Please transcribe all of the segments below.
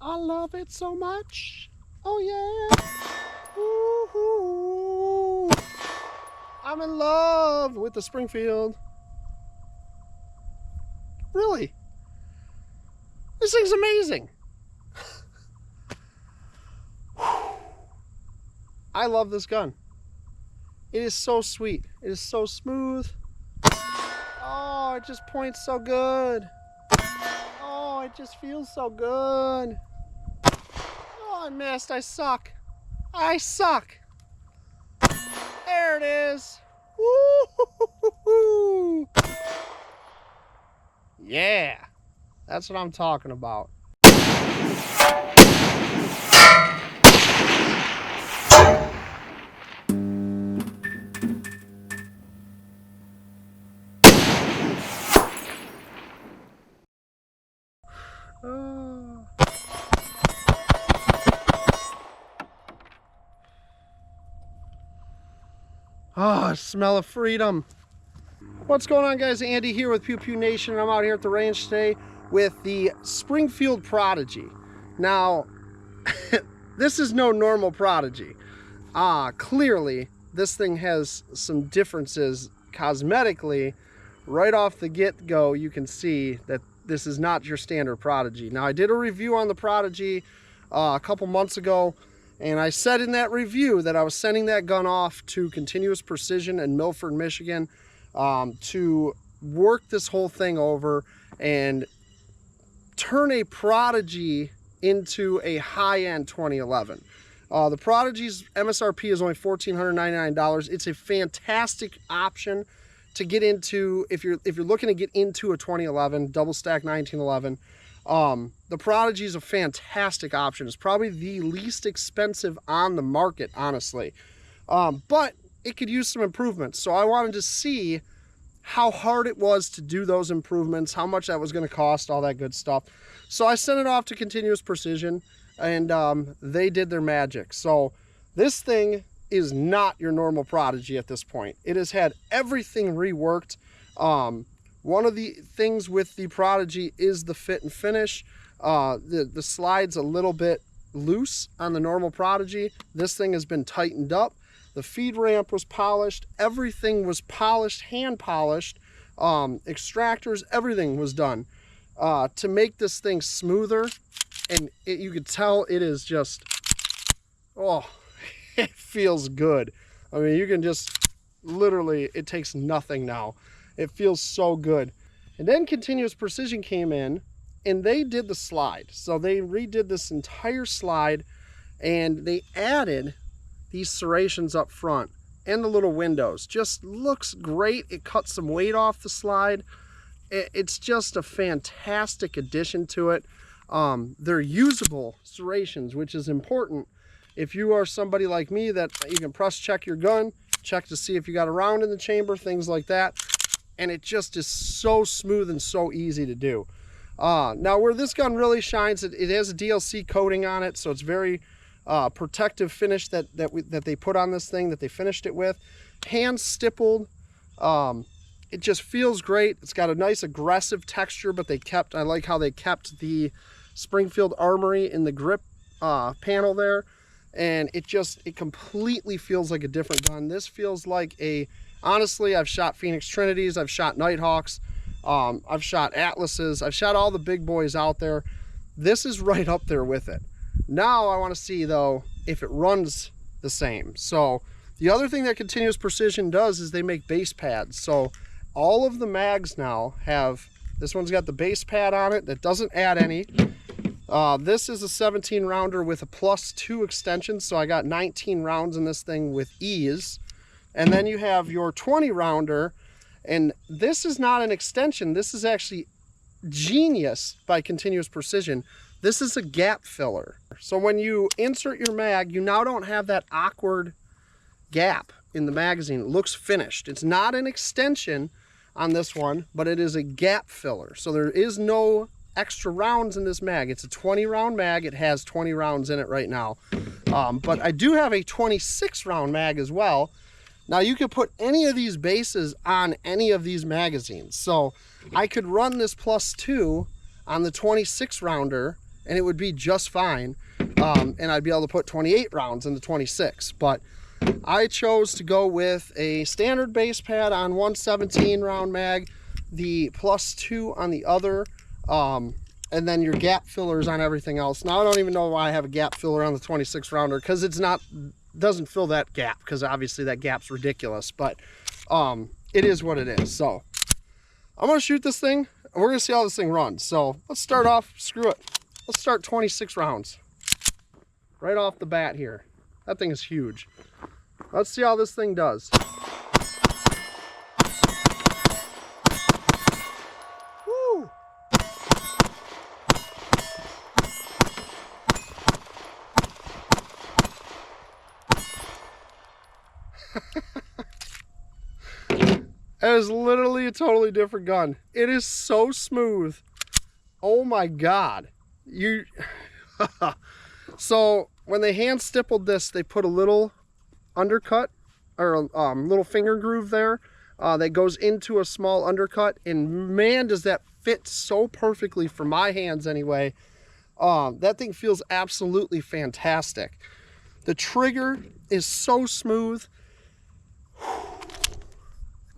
I love it so much. Oh yeah. Woo-hoo. I'm in love with the Springfield. Really? This thing's amazing. I love this gun. It is so sweet. It is so smooth. Oh, it just points so good. Oh, it just feels so good. Oh, I missed. I suck. I suck. There it is. Woo-hoo-hoo-hoo. Yeah, that's what I'm talking about. Oh, smell of freedom. What's going on, guys? Andy here with Pew Pew Nation, and I'm out here at the range today with the Springfield Prodigy. Now, this is no normal Prodigy. Clearly, this thing has some differences cosmetically. Right off the get-go, you can see that this is not your standard Prodigy. Now, I did a review on the Prodigy a couple months ago, and I said in that review that I was sending that gun off to Continuous Precision in Milford, Michigan, to work this whole thing over and turn a Prodigy into a high-end 2011. The Prodigy's MSRP is only $1,499. It's a fantastic option to get into if you're looking to get into a 2011 double stack 1911. The Prodigy is a fantastic option. It's probably the least expensive on the market, honestly, but it could use some improvements. So I wanted to see how hard it was to do those improvements, how much that was going to cost, all that good stuff. So I sent it off to Continuous Precision, and they did their magic. So this thing is not your normal Prodigy at this point. It has had everything reworked. One of the things with the Prodigy is the fit and finish. The slide's a little bit loose on the normal Prodigy. This thing has been tightened up. The feed ramp was polished. Everything was polished, hand polished. Extractors, everything was done to make this thing smoother. And you could tell it is just, oh, it feels good. I mean, you can just literally, it takes nothing now. It feels so good. And then Continuous Precision came in and they did the slide. So they redid this entire slide and they added these serrations up front and the little windows. Just looks great. It cuts some weight off the slide. It's just a fantastic addition to it. They're usable serrations, which is important. If you are somebody like me that you can press check your gun, check to see if you got a round in the chamber, things like that. And it just is so smooth and so easy to do. Now where this gun really shines, it has a DLC coating on it, so it's very protective finish that they put on this thing, that they finished it with. Hand stippled. It just feels great. It's got a nice aggressive texture, but I like how they kept the Springfield Armory in the grip panel there. And it completely feels like a different gun. This feels like honestly, I've shot Phoenix Trinities, I've shot Nighthawks, I've shot Atlases, I've shot all the big boys out there. This is right up there with it. Now I want to see, though, if it runs the same. So the other thing that Continuous Precision does is they make base pads. So all of the mags now have, this one's got the base pad on it that doesn't add any. This is a 17 rounder with a +2 extension, so I got 19 rounds in this thing with ease. And then you have your 20 rounder, and this is not an extension. This is actually genius by Continuous Precision. This is a gap filler. So when you insert your mag, you now don't have that awkward gap in the magazine. It looks finished. It's not an extension on this one, but it is a gap filler. So there is no extra rounds in this mag. It's a 20 round mag. It has 20 rounds in it right now. But I do have a 26 round mag as well. Now you could put any of these bases on any of these magazines. So I could run this +2 on the 26 rounder and it would be just fine. And I'd be able to put 28 rounds into 26. But I chose to go with a standard base pad on one 17 round mag, the +2 on the other, and then your gap fillers on everything else. Now I don't even know why I have a gap filler on the 26 rounder, because it's not, doesn't fill that gap, because obviously that gap's ridiculous, but it is what it is. So I'm gonna shoot this thing and we're gonna see how this thing runs. So let's start off, screw it, let's start 26 rounds right off the bat here. That thing is huge. Let's see how this thing does. Woo! That is literally a totally different gun. It is so smooth. Oh my God. So when they hand stippled this, they put a little undercut, or a little finger groove there that goes into a small undercut, and man, does that fit so perfectly for my hands anyway. That thing feels absolutely fantastic. The trigger is so smooth.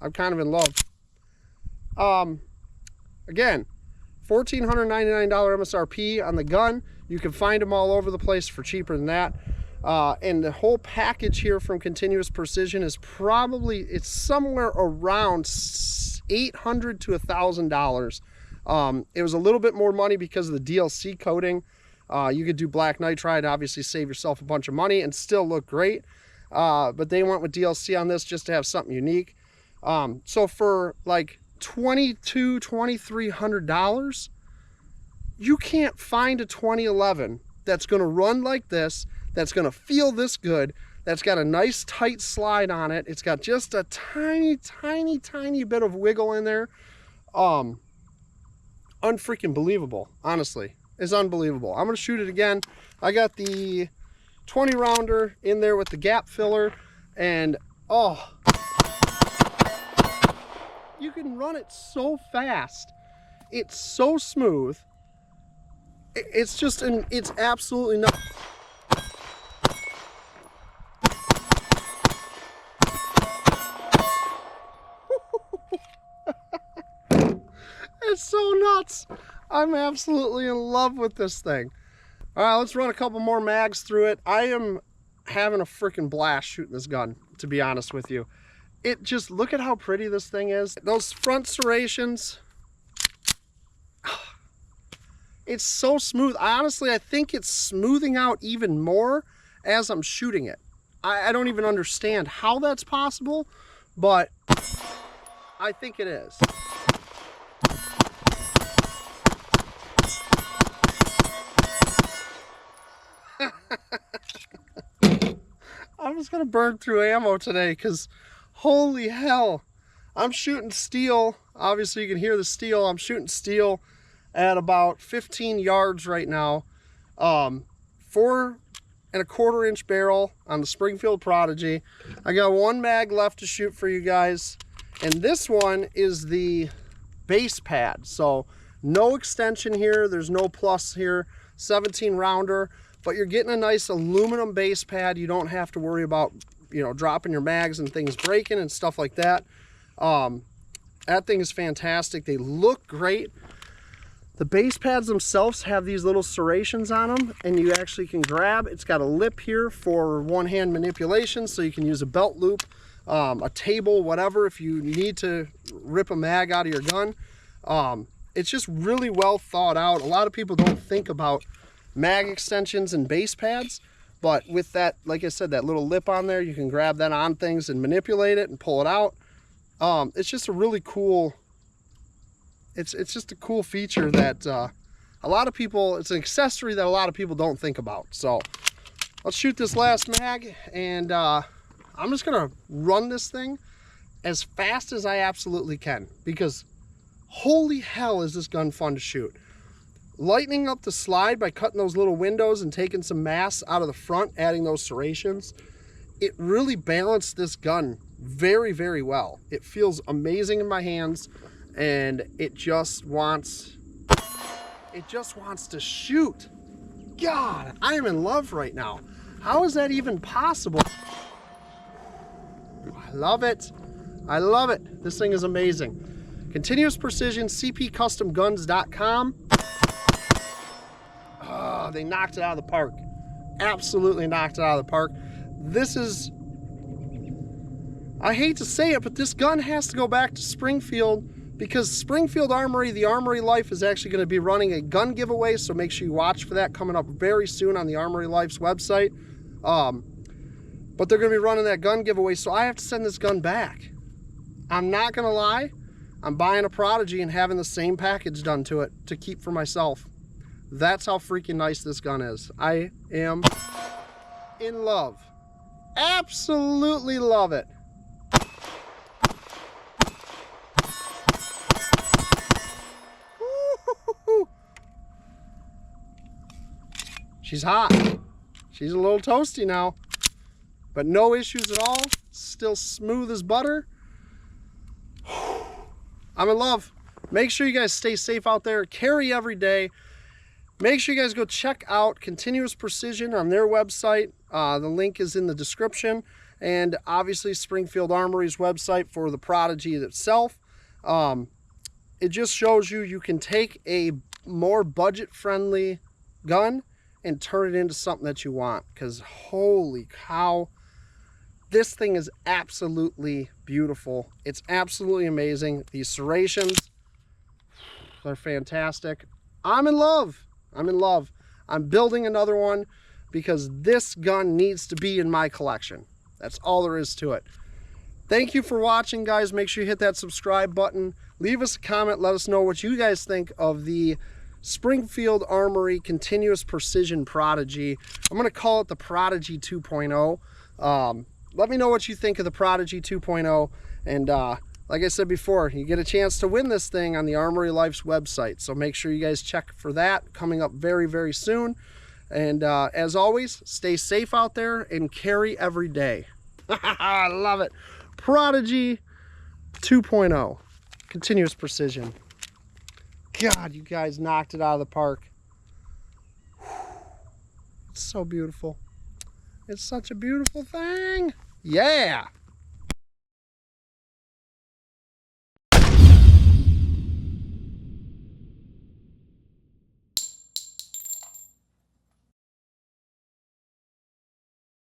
I'm kind of in love. Again, $1,499 MSRP on the gun. You can find them all over the place for cheaper than that. And the whole package here from Continuous Precision is probably, it's somewhere around $800 to $1,000. It was a little bit more money because of the DLC coating. You could do black nitride, obviously save yourself a bunch of money and still look great. But they went with DLC on this just to have something unique. So for like $2,200-$2,300, you can't find a 2011 that's going to run like this, that's going to feel this good, that's got a nice tight slide on it. It's got just a tiny bit of wiggle in there. Unfreaking believable, honestly. It's unbelievable. I'm going to shoot it again. I got the 20 rounder in there with the gap filler, and oh, you can run it so fast. It's so smooth. It's just it's absolutely not. It's so nuts. I'm absolutely in love with this thing. All right, let's run a couple more mags through it. I am having a freaking blast shooting this gun, to be honest with you. It just, look at how pretty this thing is. Those front serrations, it's so smooth. Honestly, I think it's smoothing out even more as I'm shooting it. I don't even understand how that's possible, but I think it is. I'm just gonna burn through ammo today because holy hell, I'm shooting steel. Obviously you can hear the steel. I'm shooting steel at about 15 yards right now. 4¼ inch barrel on the Springfield Prodigy. I got one mag left to shoot for you guys, and this one is the base pad, so no extension here, there's no plus here. 17 rounder, but you're getting a nice aluminum base pad. You don't have to worry about, you know, dropping your mags and things breaking and stuff like that. That thing is fantastic. They look great. The base pads themselves have these little serrations on them, and you actually can grab. It's got a lip here for one-hand manipulation, so you can use a belt loop, a table, whatever, if you need to rip a mag out of your gun. It's just really well thought out. A lot of people don't think about mag extensions and base pads, but with that, like I said, that little lip on there, you can grab that on things and manipulate it and pull it out. It's just a really cool, it's just a cool feature that a lot of people, it's an accessory that a lot of people don't think about. So let's shoot this last mag, and I'm just gonna run this thing as fast as I absolutely can, because holy hell is this gun fun to shoot. Lightening up the slide by cutting those little windows and taking some mass out of the front, adding those serrations, it really balanced this gun very, very well. It feels amazing in my hands, and it just wants to shoot. God, I am in love right now. How is that even possible? I love it. I love it. This thing is amazing. Continuous Precision, cpcustomguns.com. Oh, they knocked it out of the park. Absolutely knocked it out of the park. This is, I hate to say it, but this gun has to go back to Springfield, because Springfield Armory, the Armory Life, is actually going to be running a gun giveaway, so make sure you watch for that coming up very soon on the Armory Life's website. But they're going to be running that gun giveaway, so I have to send this gun back. I'm not going to lie, I'm buying a Prodigy and having the same package done to it to keep for myself. That's how freaking nice this gun is. I am in love. Absolutely love it. She's hot. She's a little toasty now, but no issues at all. Still smooth as butter. I'm in love. Make sure you guys stay safe out there. Carry every day. Make sure you guys go check out Continuous Precision on their website. The link is in the description. And obviously Springfield Armory's website for the Prodigy itself. It just shows you can take a more budget-friendly gun and turn it into something that you want, because holy cow, this thing is absolutely beautiful. It's absolutely amazing. These serrations, they're fantastic. I'm in love. I'm in love. I'm building another one because this gun needs to be in my collection. That's all there is to it. Thank you for watching, guys. Make sure you hit that subscribe button. Leave us a comment. Let us know what you guys think of the Springfield Armory Continuous Precision Prodigy. I'm going to call it the Prodigy 2.0. Let me know what you think of the Prodigy 2.0. And like I said before, you get a chance to win this thing on the Armory Life's website. So make sure you guys check for that, coming up very, very soon. And as always, stay safe out there and carry every day. I love it. Prodigy 2.0. Continuous Precision. God, you guys knocked it out of the park. It's so beautiful. It's such a beautiful thing. Yeah.